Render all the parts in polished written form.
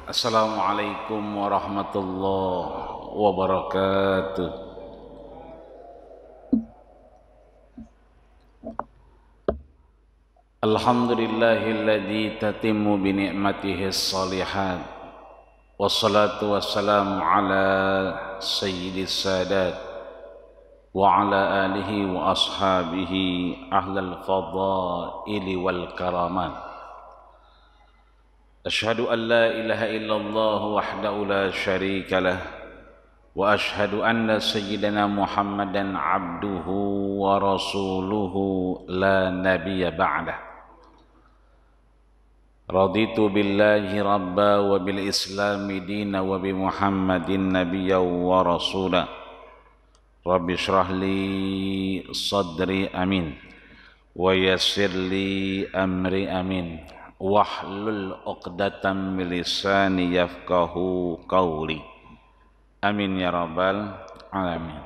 Assalamualaikum warahmatullahi wabarakatuh. Alhamdulillahilladzi tatimmu bi ni'matihi shalihat. Wassalatu wassalamu ala sayyidis sadat wa ala alihi wa ashabihi ahlal fadaili wal karamat. Asyhadu an la ilaha illallah wahdahu la syarika lah wa asyhadu anna sayyidana Muhammadan abduhu wa rasuluhu la nabiyya ba'dah. Raditu billahi rabba wa bil islami dina wa bi Muhammadin nabiyya wa rasula. Rabbi shrah li sadri amin wa yassir li amri amin. Wahlul 'uqdatam min lisani yafqahu qawli. Amin ya rabbal alamin.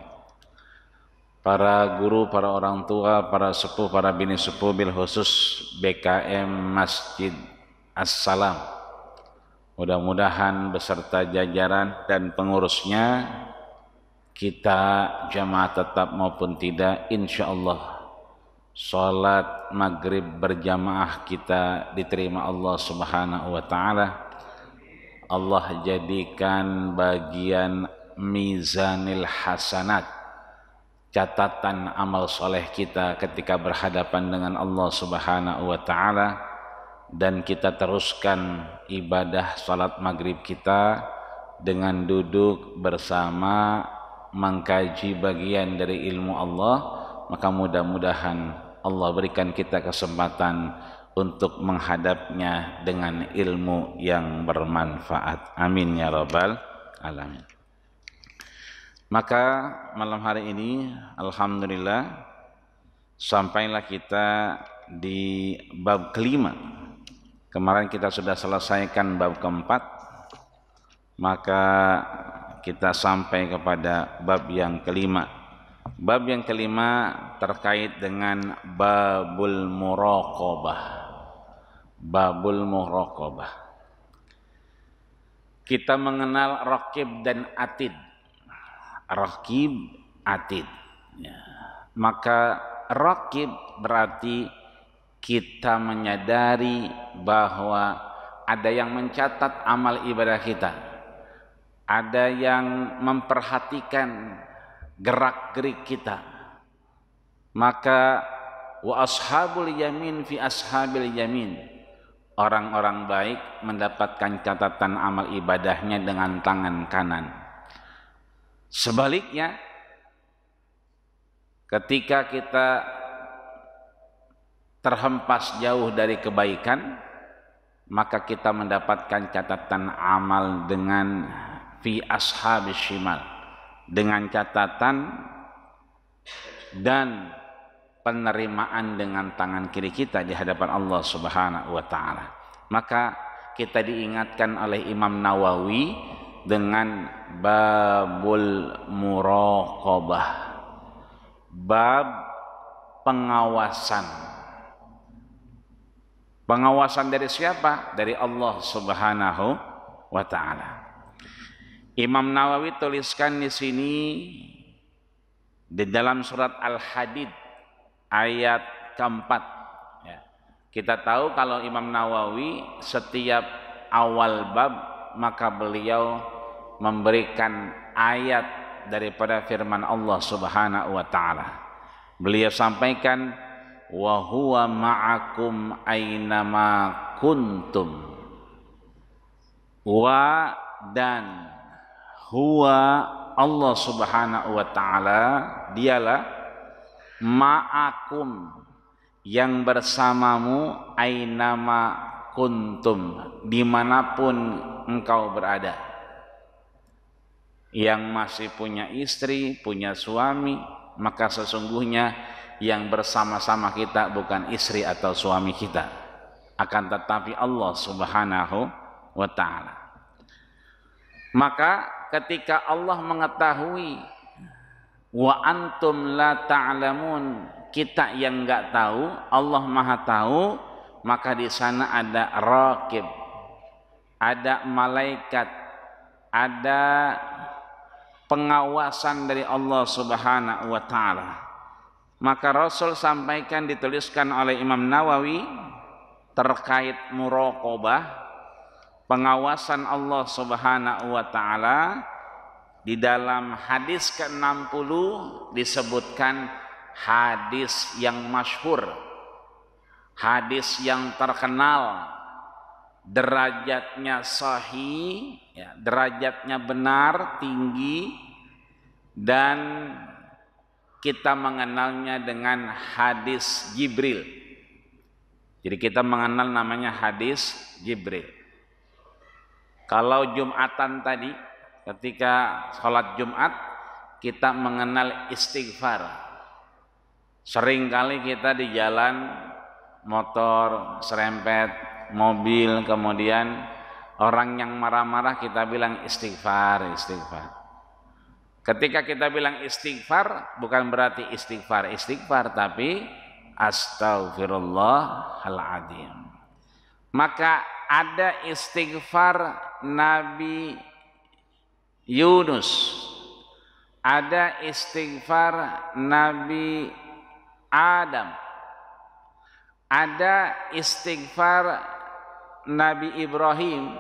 Para guru, para orang tua, para sepuh, para bini sepuh, bil khusus BKM Masjid As-Salam, mudah-mudahan beserta jajaran dan pengurusnya, kita jamaah tetap maupun tidak, insyaallah salat maghrib berjamaah kita diterima Allah subhanahu wa ta'ala. Allah jadikan bagian mizanil hasanat, catatan amal soleh kita ketika berhadapan dengan Allah subhanahu wa ta'ala, dan kita teruskan ibadah salat maghrib kita dengan duduk bersama mengkaji bagian dari ilmu Allah. Maka mudah-mudahan Allah berikan kita kesempatan untuk menghadapnya dengan ilmu yang bermanfaat. Amin ya rabbal alamin. Maka malam hari ini alhamdulillah sampailah kita di bab kelima. Kemarin kita sudah selesaikan bab keempat, maka kita sampai kepada bab yang kelima. Bab yang kelima terkait dengan babul muraqabah. Babul muraqabah. Kita mengenal raqib dan atid. Raqib, atid. Ya. Maka raqib berarti kita menyadari bahwa ada yang mencatat amal ibadah kita, ada yang memperhatikan gerak-gerik kita. Maka wa ashabul yamin fi ashabil yamin, orang-orang baik mendapatkan catatan amal ibadahnya dengan tangan kanan. Sebaliknya, ketika kita terhempas jauh dari kebaikan, maka kita mendapatkan catatan amal dengan fi ashabis shimal, dengan catatan dan penerimaan dengan tangan kiri kita di hadapan Allah subhanahu wa ta'ala. Maka kita diingatkan oleh Imam Nawawi dengan babul muraqabah, bab pengawasan. Pengawasan dari siapa? Dari Allah subhanahu wa ta'ala. Imam Nawawi tuliskan di sini di dalam surat Al-Hadid ayat keempat. Ya. Kita tahu kalau Imam Nawawi setiap awal bab maka beliau memberikan ayat daripada firman Allah subhanahu wa ta'ala. Beliau sampaikan, wa huwa ma'akum aynama kuntum. Wa, dan huwa Allah subhanahu wa ta'ala, dialah ma'akum, yang bersamamu, aynama kuntum, dimanapun engkau berada. Yang masih punya istri, punya suami, maka sesungguhnya yang bersama-sama kita bukan istri atau suami kita, akan tetapi Allah subhanahu wa ta'ala. Maka ketika Allah mengetahui wa antum la ta'lamun, kita yang enggak tahu, Allah Maha tahu, maka di sana ada raqib. ada malaikat, ada pengawasan dari Allah Subhanahu wa taala. Maka Rasul sampaikan, dituliskan oleh Imam Nawawi terkait muraqabah, pengawasan Allah Subhanahu wa taala. Di dalam hadis ke-60 disebutkan hadis yang masyhur, hadis yang terkenal, derajatnya sahih, ya, derajatnya benar, tinggi, dan kita mengenalnya dengan hadis Jibril. Jadi kita mengenal namanya hadis Jibril. Kalau Jumatan tadi, ketika sholat Jumat, kita mengenal istighfar. Seringkali kita di jalan, motor, serempet, mobil, kemudian orang yang marah-marah kita bilang istighfar, istighfar. Ketika kita bilang istighfar, bukan berarti istighfar, tapi astaghfirullahaladzim. Maka ada istighfar Nabi Yunus, ada istighfar Nabi Adam, ada istighfar Nabi Ibrahim,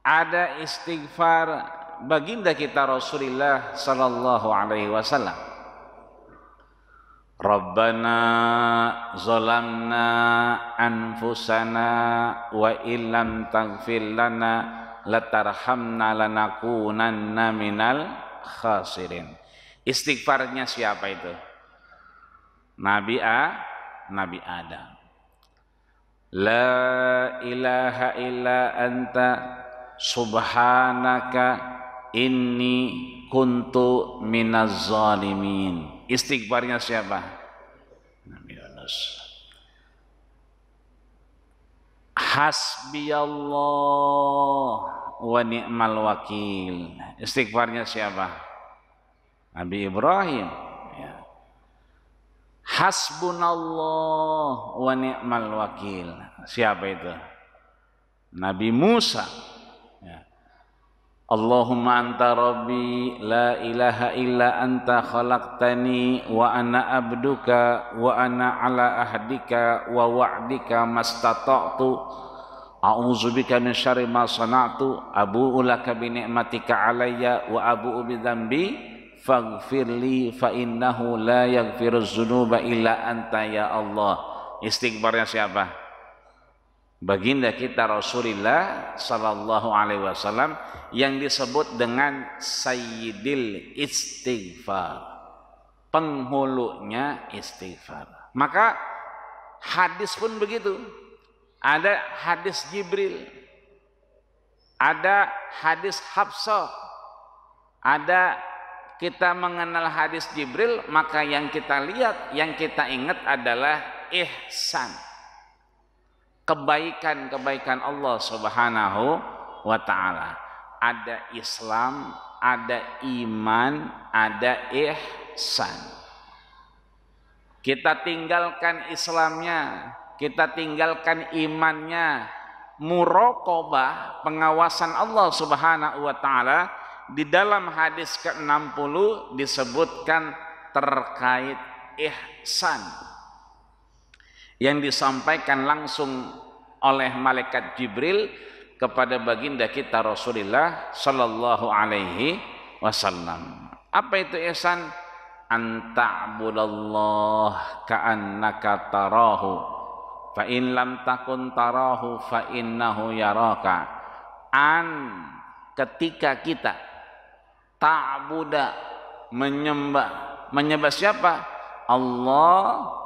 ada istighfar baginda kita Rasulullah sallallahu alaihi wasallam. Rabbana zalamna anfusana wa illam taghfir lana latarhamna lanakunanna minal khasirin. Istighfarnya siapa itu? Nabi Adam. La ilaha illa anta subhanaka inni kuntu minaz zalimin. Istighfarnya siapa? Nabi Yunus. Hasbiyallah wa ni'mal wakil. Istighfarnya siapa? Nabi Ibrahim, ya. Hasbunallah wa ni'mal wakil. Siapa itu? Nabi Musa, ya. Allahumma anta rabbi la ilaha illa anta khalaqtani wa ana abduka wa ana ala ahdika wa wa'dika mastata'tu a'udzubika min syarri ma sana'tu abu'u laka bi ni'matika alayya wa abu'u bi dzambi faghfirli fa innahu la yaghfiruz dzunuba illa anta ya Allah. Istighfarnya siapa? Baginda kita Rasulullah sallallahu alaihi wasallam yang disebut dengan Sayyidil Istighfar, penghulunya istighfar. Maka hadis pun begitu. Ada hadis Jibril, ada hadis Hafsah, ada kita mengenal hadis Jibril, maka yang kita lihat, yang kita ingat adalah ihsan, kebaikan-kebaikan Allah Subhanahu wa ta'ala. Ada Islam, ada iman, ada ihsan. Kita tinggalkan Islamnya, kita tinggalkan imannya, muraqabah, pengawasan Allah Subhanahu wa ta'ala. Di dalam hadis ke-60 disebutkan terkait ihsan yang disampaikan langsung oleh malaikat Jibril kepada baginda kita Rasulullah sallallahu alaihi wasallam. Apa itu ihsan? Anta'budallah ka'annaka tarahu fa in lam takun tarahu fa innahu yaraka. Ketika kita ta'buda, menyembah siapa? Allah.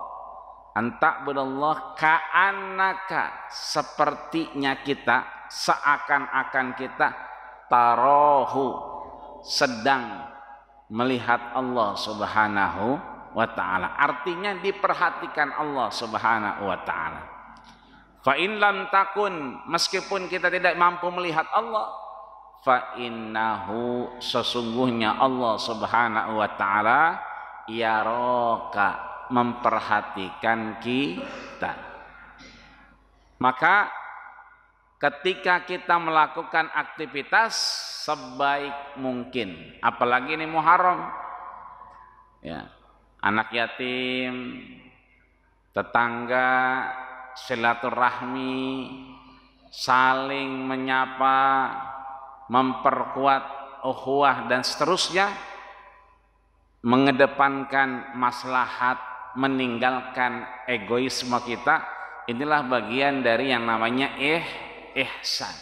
Anta'budallah ka'annaka, sepertinya kita, seakan-akan kita tarahu, sedang melihat Allah Subhanahu wa ta'ala. Artinya diperhatikan Allah Subhanahu wa ta'ala. Fa in lam takun, meskipun kita tidak mampu melihat Allah, fa innahu, sesungguhnya Allah Subhanahu wa ta'ala yaraka, memperhatikan kita. Maka ketika kita melakukan aktivitas sebaik mungkin, apalagi ini Muharram ya, anak yatim, tetangga, silaturahmi, saling menyapa, memperkuat ukhuwah dan seterusnya, mengedepankan maslahat, meninggalkan egoisme kita. Inilah bagian dari yang namanya ihsan.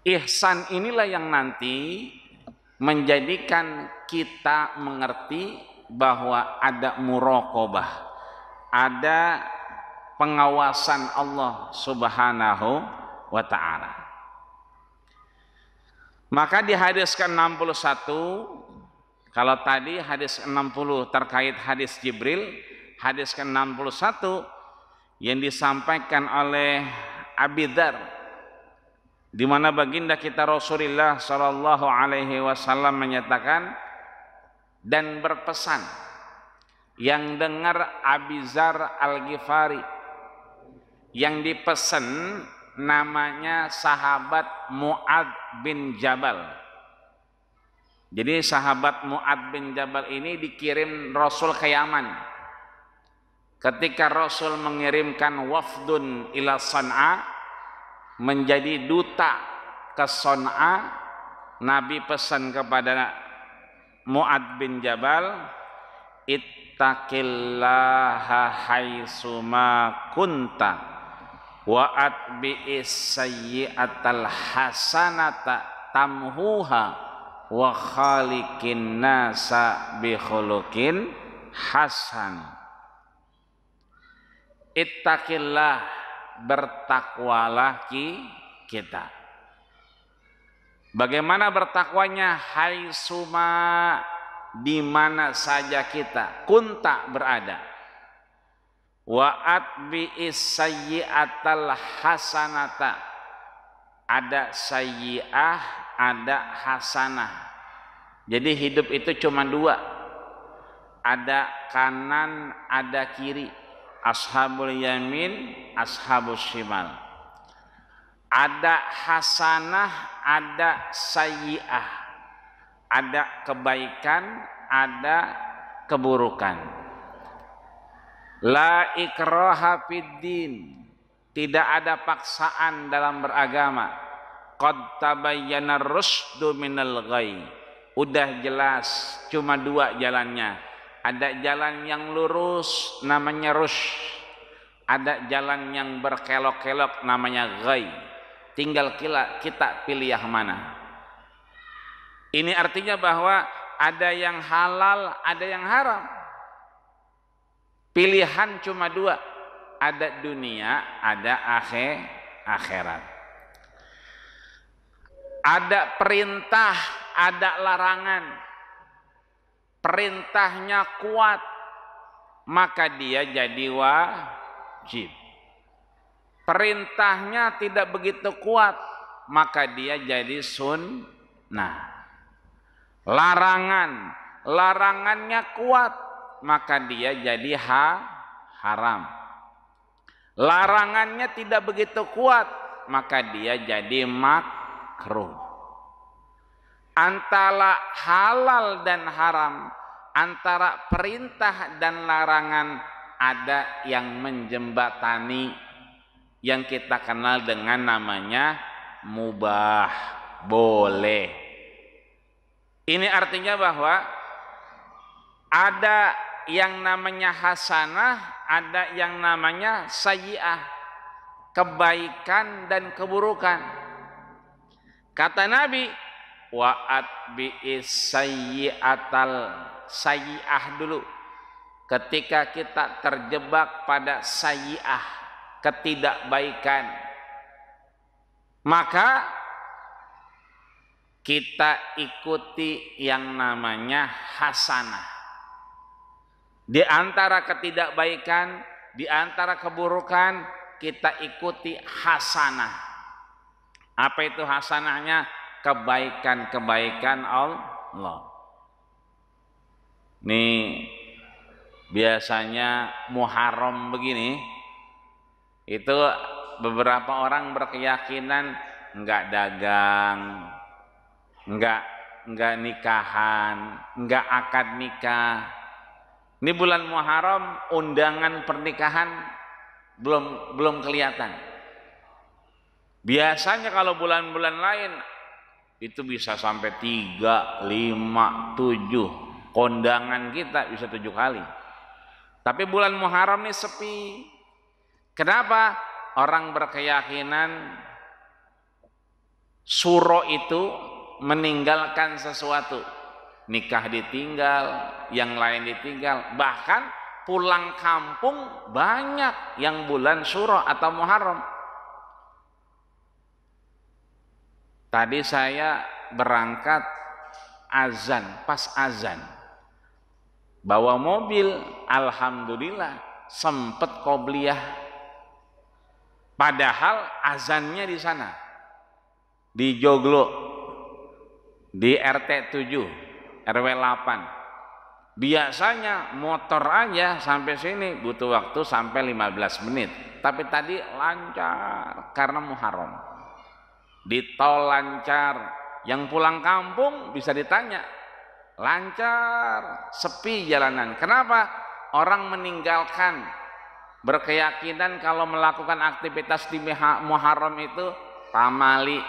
Ihsan inilah yang nanti menjadikan kita mengerti bahwa ada muraqabah, ada pengawasan Allah Subhanahu wa ta'ala. Maka di hadis ke-61, kalau tadi hadis 60 terkait hadis Jibril, hadis ke-61 yang disampaikan oleh Abi Dzar, di mana baginda kita Rasulullah sallallahu alaihi wasallam menyatakan dan berpesan, yang dengar Abi Dzar Al-Ghifari, yang dipesan namanya sahabat Mu'adz bin Jabal. Jadi sahabat Mu'adz bin Jabal ini dikirim Rasul ke Yaman. Ketika Rasul mengirimkan wafdun ila San'a, menjadi duta ke San'a, Nabi pesan kepada Mu'adz bin Jabal, ittaqillaha haitsuma kunta wa atbi'is sayyi'atal hasanata tamhuha wa khaliqin nasa bi khuluqin hasan. Ittaqillah, bertakwalah kita. Bagaimana bertakwanya? Haitsuma, di mana saja kita kunta berada. Wa atbi'is sayyi'atal hasanata, ada sayyi'ah, ada hasanah. Jadi hidup itu cuma dua, ada kanan, ada kiri, ashabul yamin, ashabus shimal. Ada hasanah, ada sayyi'ah, ada kebaikan, ada keburukan. La ikraha fiddin, tidak ada paksaan dalam beragama. Qad tabayyana rusdu minal ghayy, udah jelas, cuma dua jalannya. Ada jalan yang lurus namanya rushd, ada jalan yang berkelok-kelok namanya ghayy. Tinggal kita pilih yang mana. Ini artinya bahwa ada yang halal, ada yang haram. Pilihan cuma dua, ada dunia, ada akhirat. Ada perintah, ada larangan. Perintahnya kuat, maka dia jadi wajib. Perintahnya tidak begitu kuat, maka dia jadi sunnah. Larangannya kuat, maka dia jadi haram. Larangannya tidak begitu kuat, maka dia jadi makruh. Antara halal dan haram, antara perintah dan larangan, ada yang menjembatani, yang kita kenal dengan namanya mubah, boleh. Ini artinya bahwa ada yang namanya hasanah, ada yang namanya sayyi'ah, kebaikan dan keburukan. Kata Nabi, wa atbi'is sayyi'atal, sayyi'ah dulu. Ketika kita terjebak pada sayyi'ah, ketidakbaikan, maka kita ikuti yang namanya hasanah. Di antara ketidakbaikan, di antara keburukan, kita ikuti hasanah. Apa itu hasanahnya? Kebaikan-kebaikan Allah. Nih biasanya Muharram begini, Itu beberapa orang berkeyakinan enggak dagang, enggak nikahan, enggak akad nikah. Ini bulan Muharram undangan pernikahan belum kelihatan. Biasanya kalau bulan-bulan lain itu bisa sampai 3, 5, 7 kondangan kita bisa 7 kali. Tapi bulan Muharram ini sepi. Kenapa? Orang berkeyakinan suro itu meninggalkan sesuatu. Nikah ditinggal, yang lain ditinggal. Bahkan pulang kampung banyak yang bulan suro atau Muharram. Tadi saya berangkat azan, pas azan bawa mobil, alhamdulillah sempet qobliyah. Padahal azannya di sana, di Joglo, di RT 7, RW 8. Biasanya motor aja sampai sini butuh waktu sampai 15 menit. Tapi tadi lancar karena Muharram. Di tol lancar, yang pulang kampung bisa ditanya, lancar, sepi jalanan. Kenapa? Orang meninggalkan, berkeyakinan kalau melakukan aktivitas di Muharram itu pamali.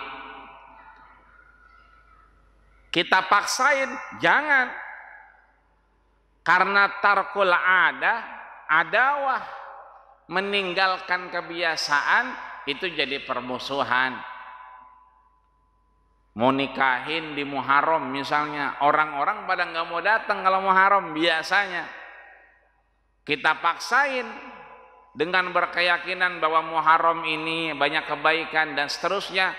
Kita paksain, jangan. Karena tarkul adawah, meninggalkan kebiasaan itu jadi permusuhan. Mau nikahin di Muharram misalnya, orang-orang pada nggak mau datang kalau Muharram. Biasanya kita paksain dengan berkeyakinan bahwa Muharram ini banyak kebaikan dan seterusnya,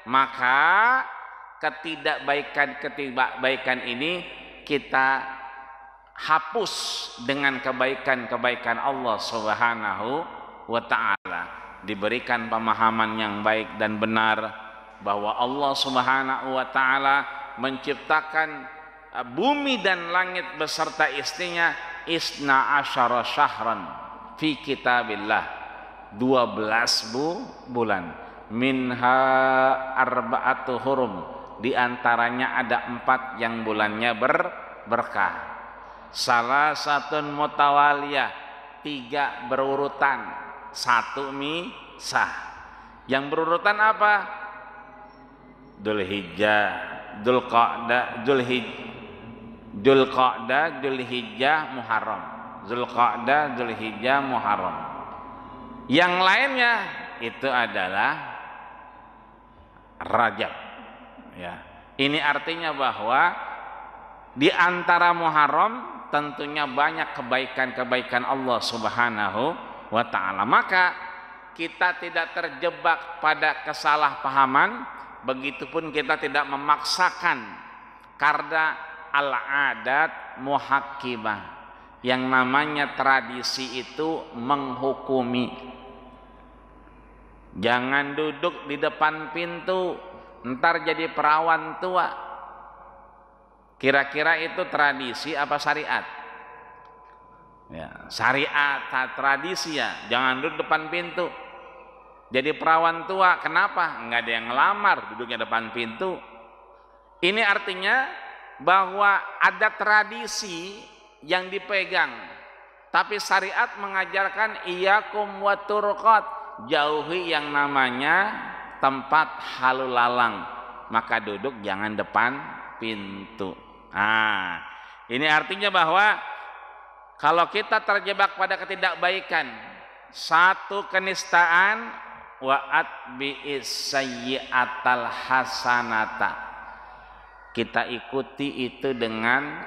maka ketidakbaikan ini kita hapus dengan kebaikan-kebaikan Allah Subhanahu wa ta'ala. Diberikan pemahaman yang baik dan benar bahwa Allah Subhanahu wa ta'ala menciptakan bumi dan langit beserta istrinya isna asyara syahran fi kitabillah, 12 bulan, minha arba'atu hurum, di antaranya ada 4 yang bulannya berkah, salah satu mutawaliyah, 3 berurutan, 1 misah. Yang berurutan apa? Dzulhijjah, Dzulqa'dah, Dzulhijjah, Muharram. Dzulqa'dah, Dzulhijjah, Muharram. Yang lainnya itu adalah Rajab. Ya. Ini artinya bahwa di antara Muharram tentunya banyak kebaikan-kebaikan Allah Subhanahu wa ta'ala. Maka kita tidak terjebak pada kesalahpahaman. Begitupun kita tidak memaksakan, karena al-adat muhakkimah, yang namanya tradisi itu menghukumi. Jangan duduk di depan pintu, ntar jadi perawan tua. Kira-kira itu tradisi apa syariat? Ya, syariat, tradisi ya. Jangan duduk depan pintu. Jadi perawan tua, kenapa? Enggak ada yang ngelamar, duduknya depan pintu. Ini artinya bahwa ada tradisi yang dipegang, tapi syariat mengajarkan iyakum wa turqat, jauhi yang namanya tempat halu lalang, maka duduk jangan depan pintu. Ini artinya bahwa kalau kita terjebak pada ketidakbaikan, satu kenistaan, wa'at bi'is sayyi'atal hasanata, kita ikuti itu dengan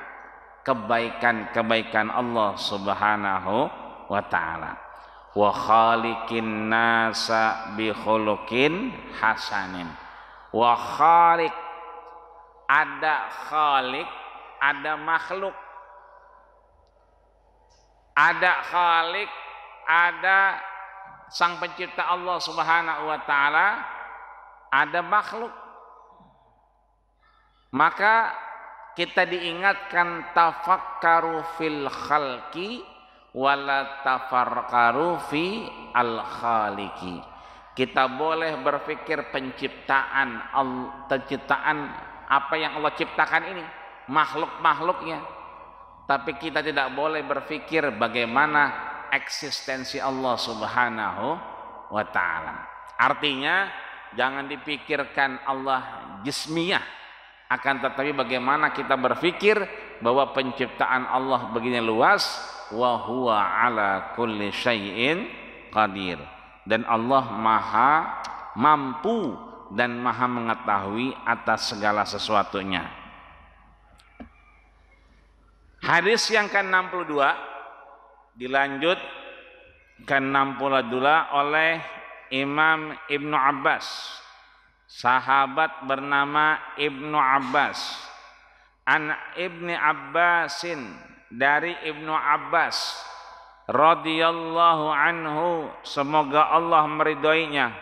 kebaikan-kebaikan Allah Subhanahu wa ta'ala. Wa khaliqin nasa bi khuluqin hasanin. Wa khaliq, ada khaliq, ada makhluk. Ada khaliq, ada sang pencipta Allah Subhanahu wa ta'ala, ada makhluk. Maka kita diingatkan tafakkaru fil khalqi wala tafarqaru fi al-khaliqi. Kita boleh berpikir penciptaan apa yang Allah ciptakan ini, makhluk-makhluknya, tapi kita tidak boleh berpikir bagaimana eksistensi Allah Subhanahu wa ta'ala. Artinya jangan dipikirkan Allah jismiyah, akan tetapi bagaimana kita berpikir bahwa penciptaan Allah begini luas, wa huwa ala kulli syai'in qadir, dan Allah maha mampu dan maha mengetahui atas segala sesuatunya. Hadis yang ke-62 dilanjut ke-62 oleh Imam Ibnu Abbas, sahabat bernama Ibnu Abbas. An Ibni Abbasin, dari Ibnu Abbas radhiyallahu anhu, semoga Allah meridhoinya,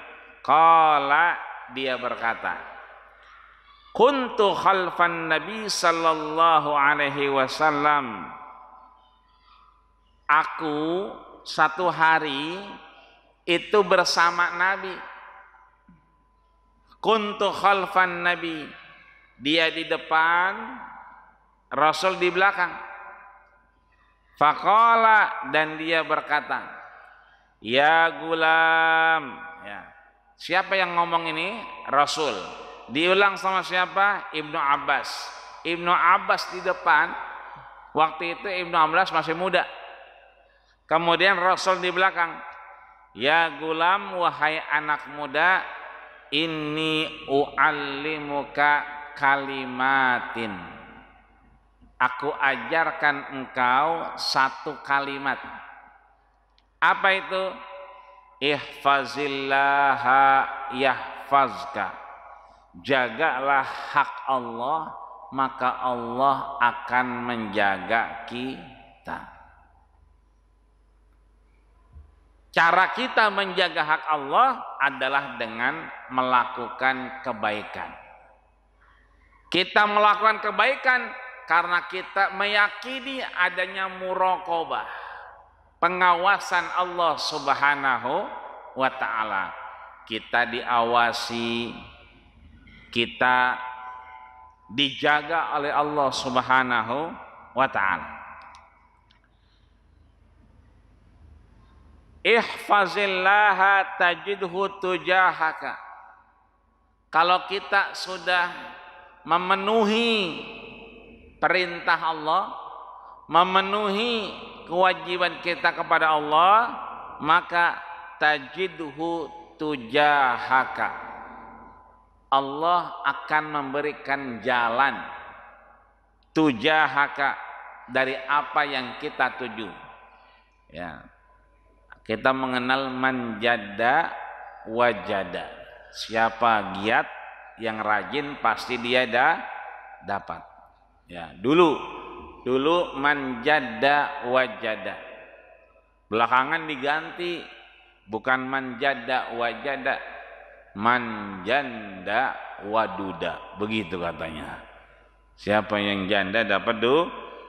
qala, dia berkata, kuntu khalfan nabi sallallahu alaihi wasallam, aku satu hari itu bersama Nabi. Kuntu khalfan nabi, dia di depan, Rasul di belakang. Faqala, dan dia berkata, ya gulam, ya. Siapa yang ngomong ini? Rasul. Diulang sama siapa? Ibnu Abbas. Ibnu Abbas di depan, waktu itu Ibnu Abbas masih muda. Kemudian Rasul di belakang. Ya gulam, wahai anak muda, inni u'allimuka kalimatin, aku ajarkan engkau satu kalimat. Apa itu? Ihfazillaha yahfazka, jagalah hak Allah, maka Allah akan menjaga kita. Cara kita menjaga hak Allah adalah dengan melakukan kebaikan. Kita melakukan kebaikan karena kita meyakini adanya muraqabah, pengawasan Allah Subhanahu wa ta'ala. Kita diawasi, kita dijaga oleh Allah Subhanahu wa ta'ala. Ihfazillaha tajidhu tujahaka. Kalau kita sudah memenuhi perintah Allah, memenuhi kewajiban kita kepada Allah, maka tajidhu tujahaka, Allah akan memberikan jalan tujahaka, dari apa yang kita tuju. Ya, kita mengenal manjada wajada. Siapa giat yang rajin pasti dia dapat. Ya, dulu manjada wajada. Belakangan diganti, bukan manjada wajada, manjanda waduda. Begitu katanya. Siapa yang janda dapat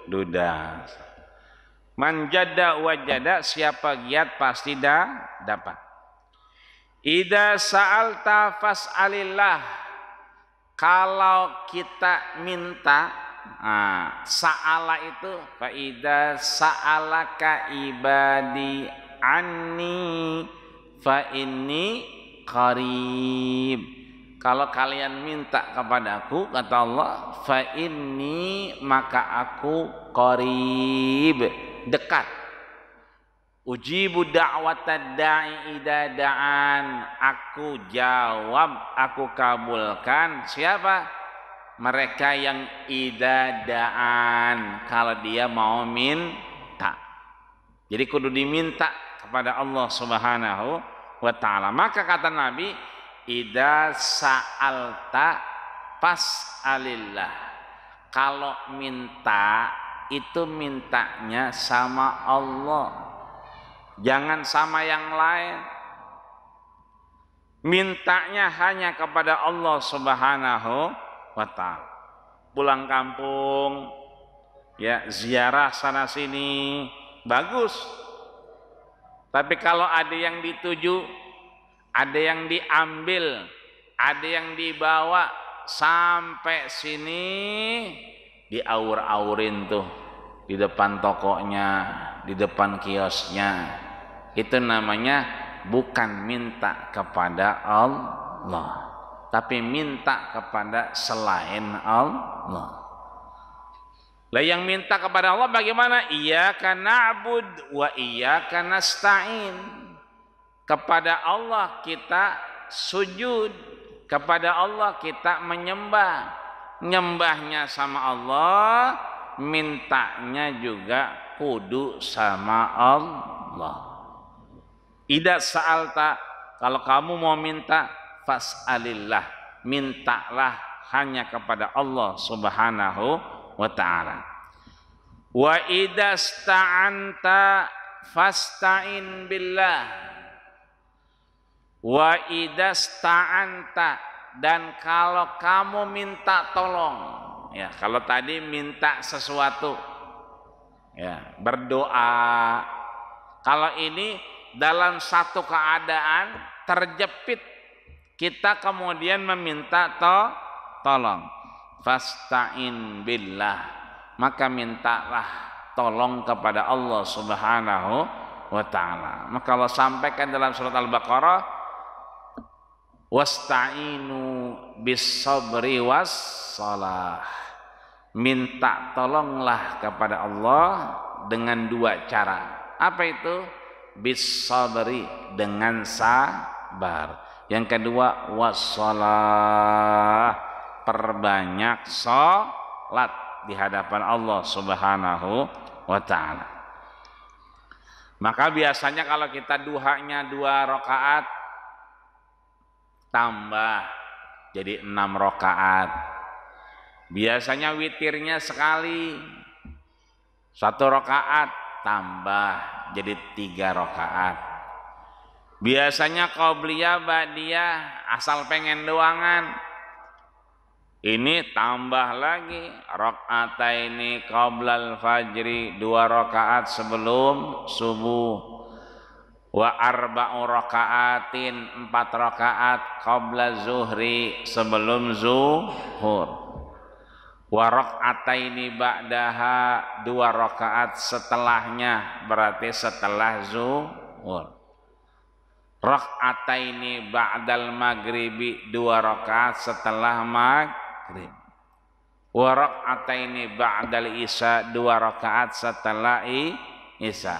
duda. Manjada wajada, siapa giat pasti dapat. Idza sa'alta fas'alillah, kalau kita minta, sa'ala itu fa idza sa'alaka ibadi anni fa inni qarib. Kalau kalian minta kepadaku, kata Allah, fa inni, maka aku qarib, dekat. Ujibu da'watad da'i idza da'an, aku jawab, aku kabulkan siapa? Mereka yang idza da'an, kalau dia mau minta. Jadi kudu diminta kepada Allah Subhanahu wa ta'ala. Maka kata Nabi, idza sa'alta fas'alillah, kalau minta itu mintanya sama Allah, jangan sama yang lain. Mintanya hanya kepada Allah Subhanahu wa ta'ala. Pulang kampung, ya ziarah sana sini, bagus. Tapi kalau ada yang dituju, ada yang diambil, ada yang dibawa sampai sini, diaur-aurin tuh di depan tokonya, di depan kiosnya, itu namanya bukan minta kepada Allah, tapi minta kepada selain Allah. Lah yang minta kepada Allah bagaimana? Iyyaka na'bud wa iyyaka nasta'in. Kepada Allah kita sujud, kepada Allah kita menyembah. Nyembahnya sama Allah, mintanya juga kudu sama Allah. Idza sa'alta, kalau kamu mau minta, fas'alillah, mintalah hanya kepada Allah Subhanahu wa ta'ala. Wa idza sta'anta fasta'in billah. Wa idza sta'anta, dan kalau kamu minta tolong, ya, kalau tadi minta sesuatu, ya, berdoa. Kalau ini dalam satu keadaan terjepit, kita kemudian meminta tolong. Fasta'in billah, maka mintalah tolong kepada Allah Subhanahu wa ta'ala. Maka Allah sampaikan dalam surat Al-Baqarah, wasta'inu bis sabri was salah. Minta tolonglah kepada Allah dengan dua cara. Apa itu? Bis sabri, dengan sabar. Yang kedua wassalah, perbanyak salat di hadapan Allah Subhanahu wa ta'ala. Maka biasanya kalau kita duhanya 2 rakaat, tambah jadi 6 rakaat. Biasanya witirnya sekali, 1 rakaat tambah jadi 3 rakaat. Biasanya qobliyah ba'diyah asal pengen doangan, ini tambah lagi rakaataini qoblal fajri, 2 rakaat sebelum subuh, wa arba'u rakaatin, 4 rakaat qabla zuhri, sebelum zuhur, wa rakaataini ba'daha, 2 rakaat setelahnya, berarti setelah zuhur, rakaataini ba'dal maghribi, 2 rakaat setelah maghrib, wa rakaataini ba'dal isya, 2 rakaat setelah isya.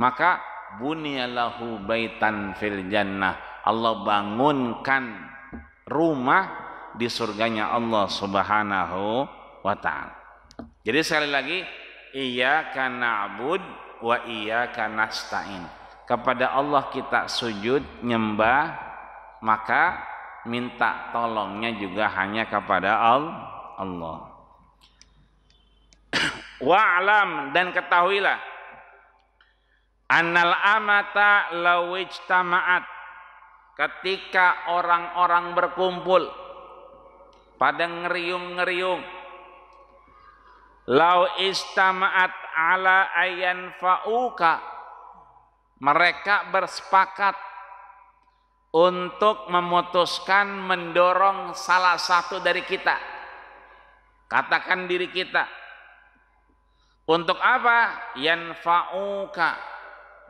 Maka bunyalahu baitan fil jannah, Allah bangunkan rumah di surganya Allah Subhanahu wa ta'ala. Jadi sekali lagi, iyyaka na'bud wa iyyaka nasta'in. Kepada Allah kita sujud nyembah, maka minta tolongnya juga hanya kepada Allah. Wa'lam, dan ketahuilah, annal amata lawijtama'at, ketika orang-orang berkumpul pada ngeriung-ngeriung, lau istama'at ala ayan fa'uka, mereka bersepakat untuk memutuskan mendorong salah satu dari kita, katakan diri kita, untuk apa? Yanfa'uka,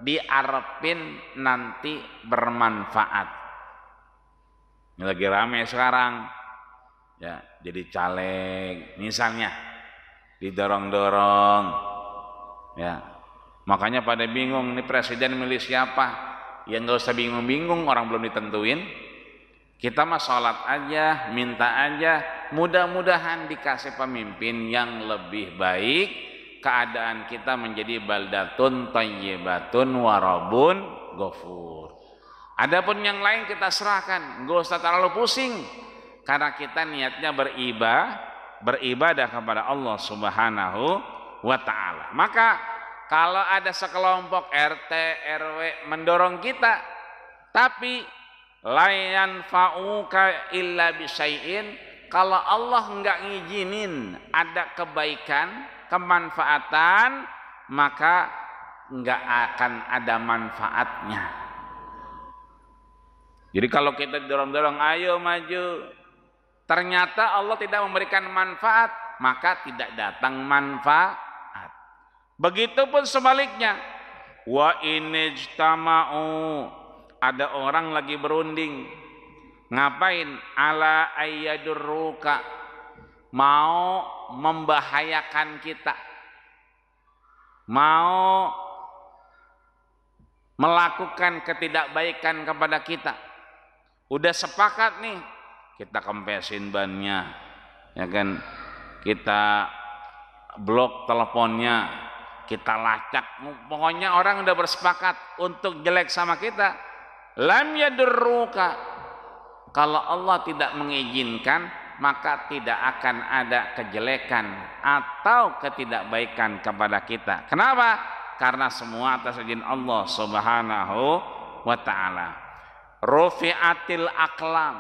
diarepin nanti bermanfaat. Ini lagi rame sekarang, ya, jadi caleg misalnya, didorong-dorong, ya, makanya pada bingung nih presiden milih siapa. Ya nggak usah bingung-bingung, orang belum ditentuin. Kita mah sholat aja, minta aja, mudah-mudahan dikasih pemimpin yang lebih baik, keadaan kita menjadi baldatun thayyibatun warabun ghafur. Adapun yang lain kita serahkan, nggak usah terlalu pusing, karena kita niatnya beribadah kepada Allah Subhanahu wa ta'ala. Maka kalau ada sekelompok RT RW mendorong kita, tapi layan fa'uka illa bisyai'in, kalau Allah enggak ngizinin ada kebaikan, kemanfaatan, maka nggak akan ada manfaatnya. Jadi kalau kita dorong-dorong, ayo maju, ternyata Allah tidak memberikan manfaat, maka tidak datang manfaat. Begitupun sebaliknya, wa inijtama'u, ada orang lagi berunding, ngapain? Ala ayyadurruka, mau membahayakan kita, mau melakukan ketidakbaikan kepada kita. Udah sepakat nih, kita kempesin bannya, ya kan, kita blok teleponnya, kita lacak, pokoknya orang udah bersepakat untuk jelek sama kita. Lam yadurruka, kalau Allah tidak mengizinkan, maka tidak akan ada kejelekan atau ketidakbaikan kepada kita. Kenapa? Karena semua atas izin Allah Subhanahu wa ta'ala. Rufi'atil aqlam,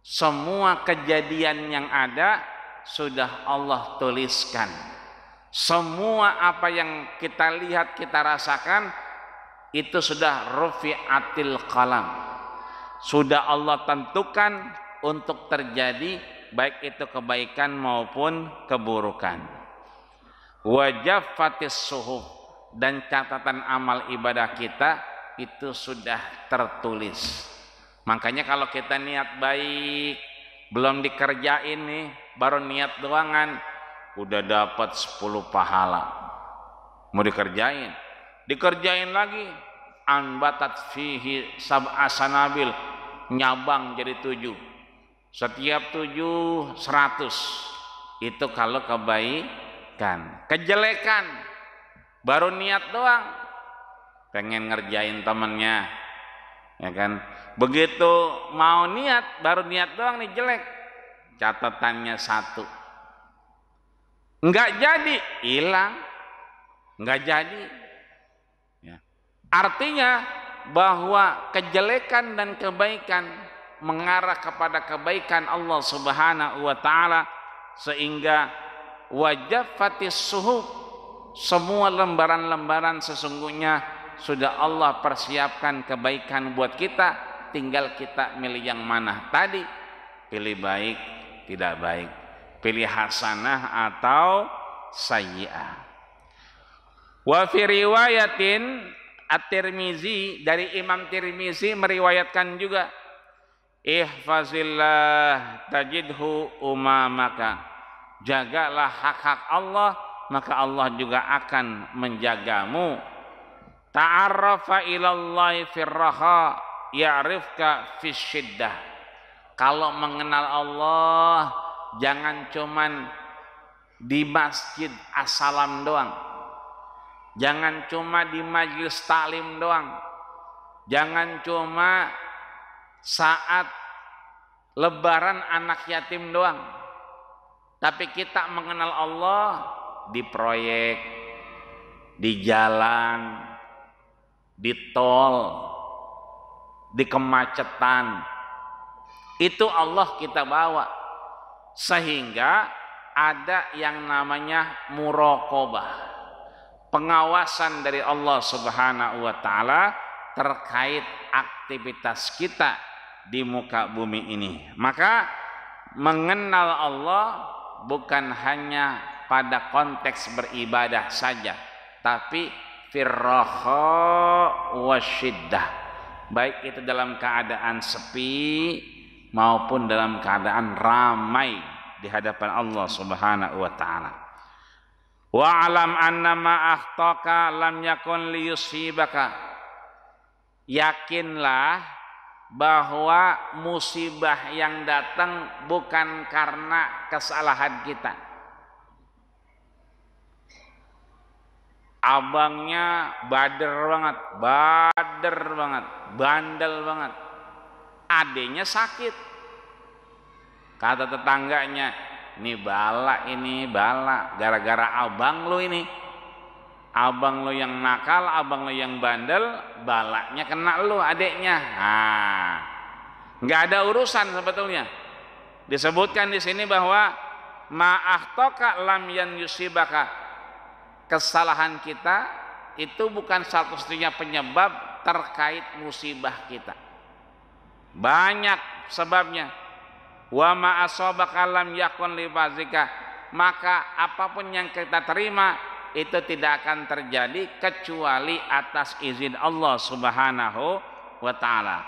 semua kejadian yang ada sudah Allah tuliskan. Semua apa yang kita lihat, kita rasakan, itu sudah rufi'atil qalam, sudah Allah tentukan untuk terjadi, baik itu kebaikan maupun keburukan. Wajaffatis suhuf, dan catatan amal ibadah kita itu sudah tertulis. Makanya kalau kita niat baik, belum dikerjain nih, baru niat doangan, udah dapat 10 pahala. Mau dikerjain lagi, anbatat fihi sab'a sanabil, nyabang jadi 7. Setiap 7 100. Itu kalau kebaikan. Kejelekan baru niat doang, pengen ngerjain temennya, ya kan, begitu mau niat, baru niat doang nih jelek, catatannya 1, nggak jadi, hilang, nggak jadi, ya. Artinya bahwa kejelekan dan kebaikan mengarah kepada kebaikan Allah Subhanahu wa ta'ala, sehingga wajaffatis suhuf, semua lembaran-lembaran sesungguhnya sudah Allah persiapkan kebaikan buat kita, tinggal kita milih yang mana tadi, pilih baik, tidak baik, pilih hasanah atau sayyi'ah. Wa fi riwayatin At-Tirmizi, dari Imam Tirmizi meriwayatkan juga, ihfazillah tajidhu umamaka, jagalah hak-hak Allah, maka Allah juga akan menjagamu. Ta'arrafa ilallahi firraha ya'rifka fisyiddah, kalau mengenal Allah jangan cuman di masjid assalam doang, jangan cuma di majelis taklim doang, jangan cuma saat lebaran anak yatim doang, tapi kita mengenal Allah di proyek, di jalan, di tol, di kemacetan, itu Allah kita bawa, sehingga ada yang namanya muraqabah, pengawasan dari Allah Subhanahu wa ta'ala terkait aktivitas kita di muka bumi ini. Maka mengenal Allah bukan hanya pada konteks beribadah saja, tapi firraha wasyiddah, baik itu dalam keadaan sepi maupun dalam keadaan ramai di hadapan Allah Subhanahu wa ta'ala. Wa alam anna ma akhtaka lam yakun liyusibaka, yakinlah bahwa musibah yang datang bukan karena kesalahan kita. Abangnya bader banget, bandel banget, adenya sakit, kata tetangganya, ini bala gara-gara abang lo ini, abang lo yang nakal, abang lo yang bandel, balanya kena lo adeknya. Nah, nggak ada urusan sebetulnya. Disebutkan di sini bahwa ma'ahtaka lam yan yusibaka, kesalahan kita itu bukan satu-satunya penyebab terkait musibah kita. Banyak sebabnya. Wa ma asabaka lam yakun lifazika, maka apapun yang kita terima itu tidak akan terjadi kecuali atas izin Allah Subhanahu wa taala.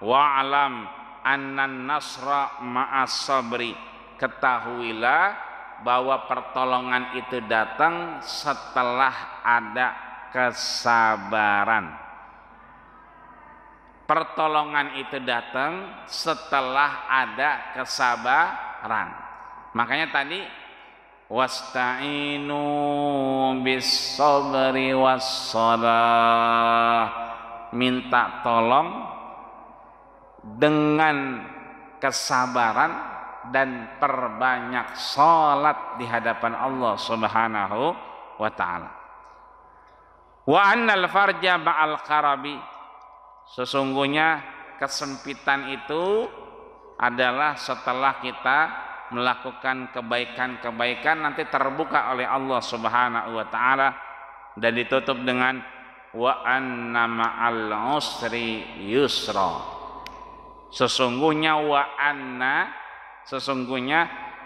Wa alam annan nasra ma'as sabri, ketahuilah bahwa pertolongan itu datang setelah ada kesabaran. Pertolongan itu datang setelah ada kesabaran. Makanya tadi wasta'inu bis sabri was shalah, minta tolong dengan kesabaran dan perbanyak salat di hadapan Allah Subhanahu wa taala. Wa annal farja ma'al qarabi, sesungguhnya kesempitan itu adalah setelah kita melakukan kebaikan-kebaikan nanti terbuka oleh Allah Subhanahu wa taala dan ditutup dengan wa anna ma'al usri yusra. Sesungguhnya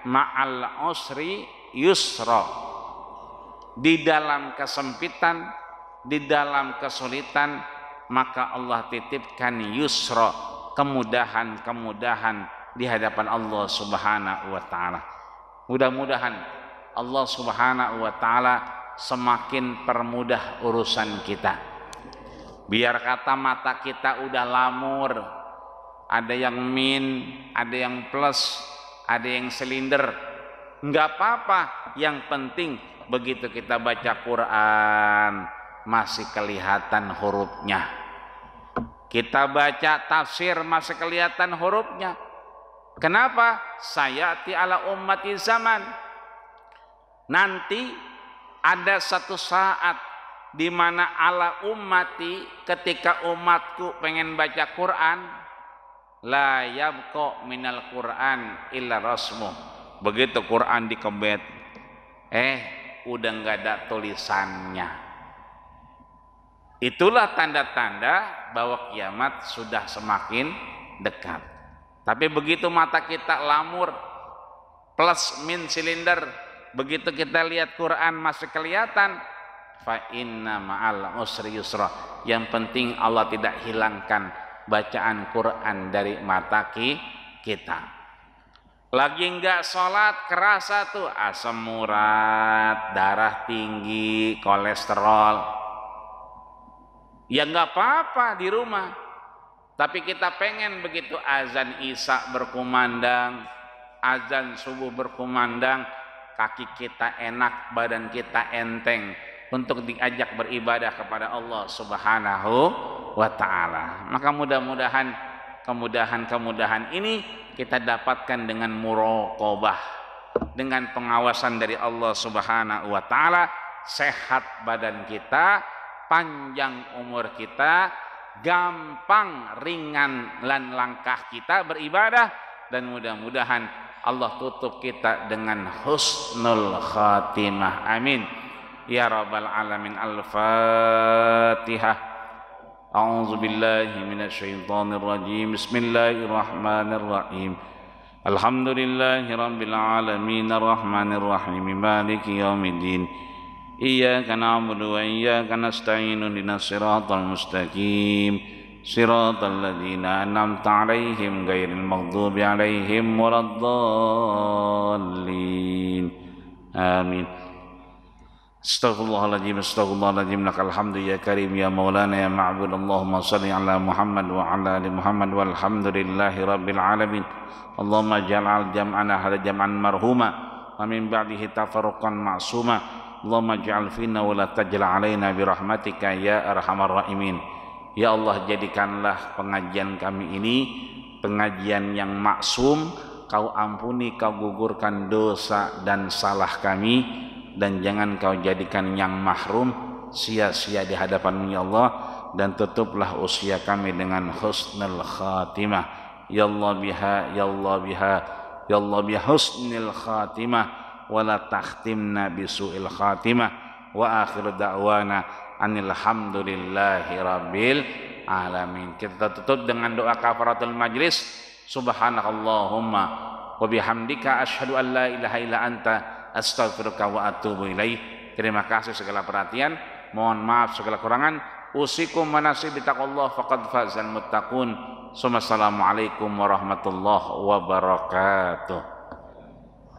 ma'al usri yusra, di dalam kesempitan, di dalam kesulitan, maka Allah titipkan yusra, kemudahan-kemudahan di hadapan Allah Subhanahu wa taala. Mudah-mudahan Allah Subhanahu wa taala semakin permudah urusan kita. Biar kata mata kita udah lamur, ada yang min, ada yang plus, ada yang silinder, enggak apa-apa, yang penting begitu kita baca Quran masih kelihatan hurufnya. Kita baca tafsir masih kelihatan hurufnya. Kenapa? Sayati ala ummati zaman. Nanti ada satu saat di mana ala ummati, ketika umatku pengen baca Quran, la yabqa minal Quran illa rasmuh. Begitu Quran dikebet, udah nggak ada tulisannya. Itulah tanda-tanda bahwa kiamat sudah semakin dekat. Tapi begitu mata kita lamur, plus min silinder, begitu kita lihat Quran masih kelihatan, fa inna ma'al usri yusra. Yang penting Allah tidak hilangkan bacaan Quran dari mata kita. Lagi enggak sholat, kerasa tuh asam urat, darah tinggi, kolesterol. Ya enggak apa-apa di rumah. Tapi kita pengen begitu azan isya berkumandang, azan subuh berkumandang, kaki kita enak, badan kita enteng untuk diajak beribadah kepada Allah Subhanahu wa taala. Maka mudah-mudahan kemudahan-kemudahan ini kita dapatkan dengan muraqabah, dengan pengawasan dari Allah Subhanahu wa taala, sehat badan kita, panjang umur kita, gampang ringan dan langkah kita beribadah, dan mudah-mudahan Allah tutup kita dengan husnul khatimah. Amin ya rabbal alamin. Al-Fatihah. A'udzu billahi minasyaitonir rajim. Bismillahirrahmanirrahim. Alhamdulillahi rabbil alamin arrahmanir rahim maliki yaumiddin. Iyyaka na'budu wa iyyaka nasta'in ihdinas siratal mustaqim siratal ladzina an'amta 'alaihim ghairil maghdubi 'alaihim waladdallin. Amin. Astaghfirullahaladzim lakal hamdu ya karim ya maulana ya ma'bud. Allahumma salli ala Muhammad wa ala ali Muhammad walhamdulillahi rabbil alamin. Allahumma ij'al jam'ana hadha jam'an marhuma wa min ba'dihi tafarruqan ma'suma. Allahumma ij'al fina wa la taj'al alaina bi rahmatika ya arhamar rahimin. Ya Allah, jadikanlah pengajian kami ini pengajian yang maksum. Kau ampuni, kau gugurkan dosa dan salah kami, dan jangan kau jadikan yang mahrum sia-sia di hadapan-Mu ya Allah, dan tutuplah usia kami dengan husnul khatimah ya Allah biha ya Allah biha ya Allah biha husnul khatimah wa la takhtimna bisu'il khatimah wa akhir da'wana Alhamdulillahi rabbil alamin. Kita tutup dengan doa kafaratul majlis. Subhanakallahumma wa bihamdika asyhadu an la ilaha illa anta astaghfiruka wa atubu ilaik. Terima kasih segala perhatian. Mohon maaf segala kurangan. Usikum wa nafsi bitaqwallah faqad fazal muttaqun. Assalamualaikum warahmatullahi wabarakatuh.